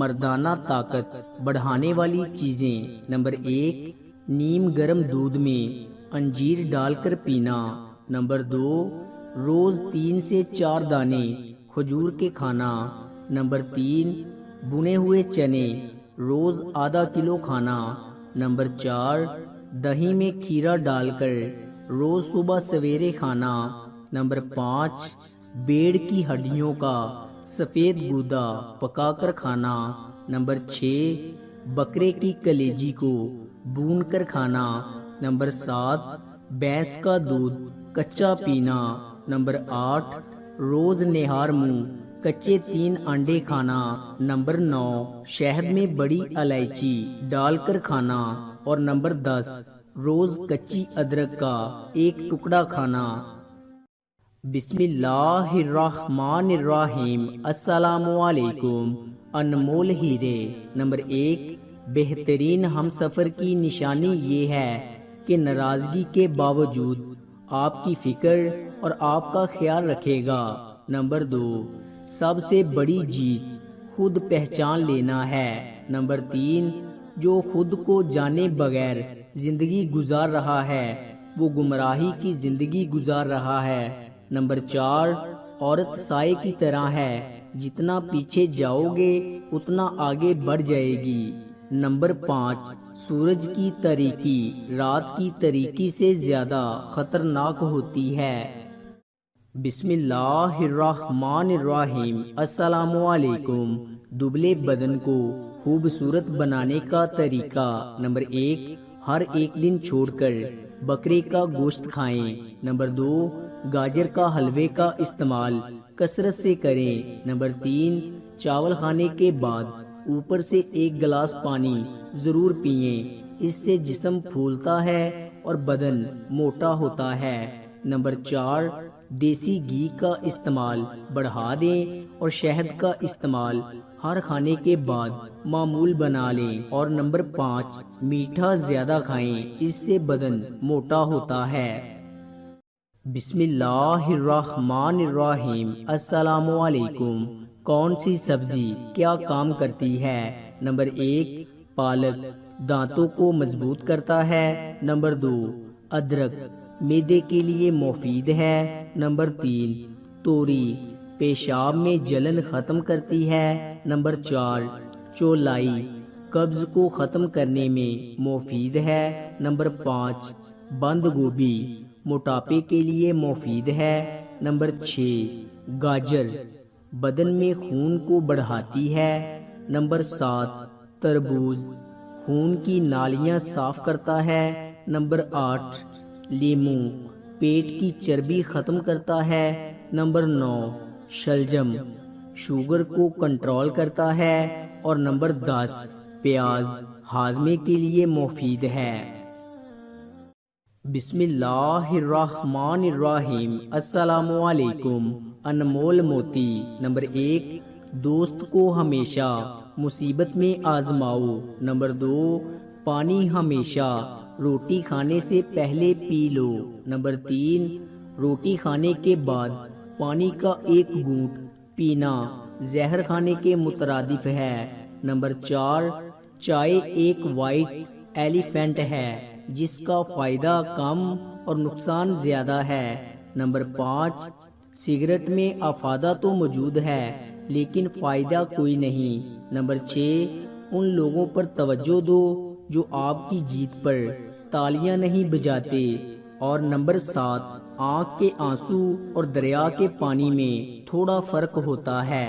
مردانہ طاقت بڑھانے والی چیزیں: نمبر 1، نیم گرم دودھ میں انجیر ڈال کر پینا۔ نمبر 2، روز 3 سے 4 دانے کھجور کے کھانا۔ نمبر 3، بنے ہوئے چنے روز آدھا کلو کھانا۔ نمبر 4، دہی میں کھیرا ڈال کر روز صبح سویرے کھانا۔ نمبر 5، بیڑ کی ہڈیوں کا سفید گودا پکا کر کھانا۔ نمبر 6، بکرے کی کلیجی کو بھون کر کھانا۔ نمبر 7، بھینس کا دودھ کچا پینا۔ نمبر 8، روز نہار منہ کچے 3 انڈے کھانا۔ نمبر 9، شہد میں بڑی الائچی ڈال کر کھانا۔ اور نمبر 10، روز کچی ادرک کا 1 ٹکڑا کھانا۔ بسم اللہ الرحمن الرحیم۔ السلام علیکم۔ انمول ہیرے۔ نمبر 1، بہترین ہم سفر کی نشانی یہ ہے کہ ناراضگی کے باوجود آپ کی فکر اور آپ کا خیال رکھے گا۔ نمبر 2، سب سے بڑی جیت خود پہچان لینا ہے۔ نمبر 3، جو خود کو جانے بغیر زندگی گزار رہا ہے وہ گمراہی کی زندگی گزار رہا ہے۔ نمبر 4، عورت سائے کی طرح ہے، جتنا پیچھے جاؤ گے اتنا آگے بڑھ جائے گی۔ نمبر 5، سورج کی تاریکی رات کی تاریکی سے زیادہ خطرناک ہوتی ہے۔ بسم اللہ الرحمن الرحیم۔ السلام علیکم۔ دبلے بدن کو خوبصورت بنانے کا طریقہ: نمبر 1، ہر ایک دن چھوڑ کر بکرے کا گوشت کھائیں۔ نمبر 2، گاجر کا حلوے کا استعمال کثرت سے کریں۔ نمبر 3، چاول کھانے کے بعد اوپر سے 1 گلاس پانی ضرور پئیں، اس سے جسم پھولتا ہے اور بدن موٹا ہوتا ہے۔ نمبر 4، دیسی گھی کا استعمال بڑھا دیں اور شہد کا استعمال ہر کھانے کے بعد معمول بنا لیں۔ اور نمبر 5، میٹھا زیادہ کھائیں، اس سے بدن موٹا ہوتا ہے۔ بسم اللہ الرحمن الرحیم۔ السلام علیکم۔ کون سی سبزی کیا کام کرتی ہے؟ نمبر 1، پالک دانتوں کو مضبوط کرتا ہے۔ نمبر 2، ادرک معدے کے لیے مفید ہے۔ نمبر 3، توری پیشاب میں جلن ختم کرتی ہے۔ نمبر 4، چولائی قبض کو ختم کرنے میں مفید ہے۔ نمبر 5، بند گوبھی موٹاپے کے لیے مفید ہے۔ نمبر 6، گاجر بدن میں خون کو بڑھاتی ہے۔ نمبر 7، تربوز خون کی نالیاں صاف کرتا ہے۔ نمبر 8، لیمو پیٹ کی چربی ختم کرتا ہے۔ نمبر 9، شلجم شوگر کو کنٹرول کرتا ہے۔ اور نمبر 10، پیاز ہاضمے کے لیے مفید ہے۔ بسم اللہ الرحمن الرحیم۔ السلام علیکم۔ انمول موتی۔ نمبر 1، دوست کو ہمیشہ مصیبت میں آزماؤ۔ نمبر 2، پانی ہمیشہ روٹی کھانے سے پہلے پی لو۔ نمبر 3، روٹی کھانے کے بعد پانی کا 1 گھونٹ پینا زہر کھانے کے مترادف ہے۔ نمبر 4، چائے ایک وائٹ ایلیفینٹ ہے جس کا فائدہ کم اور نقصان زیادہ ہے۔ نمبر 5، سگریٹ میں افادہ تو موجود ہے لیکن فائدہ کوئی نہیں۔ نمبر 6، ان لوگوں پر توجہ دو جو آپ کی جیت پر تالیاں نہیں بجاتے۔ اور نمبر 7، آنکھ کے آنسو اور دریا کے پانی میں تھوڑا فرق ہوتا ہے۔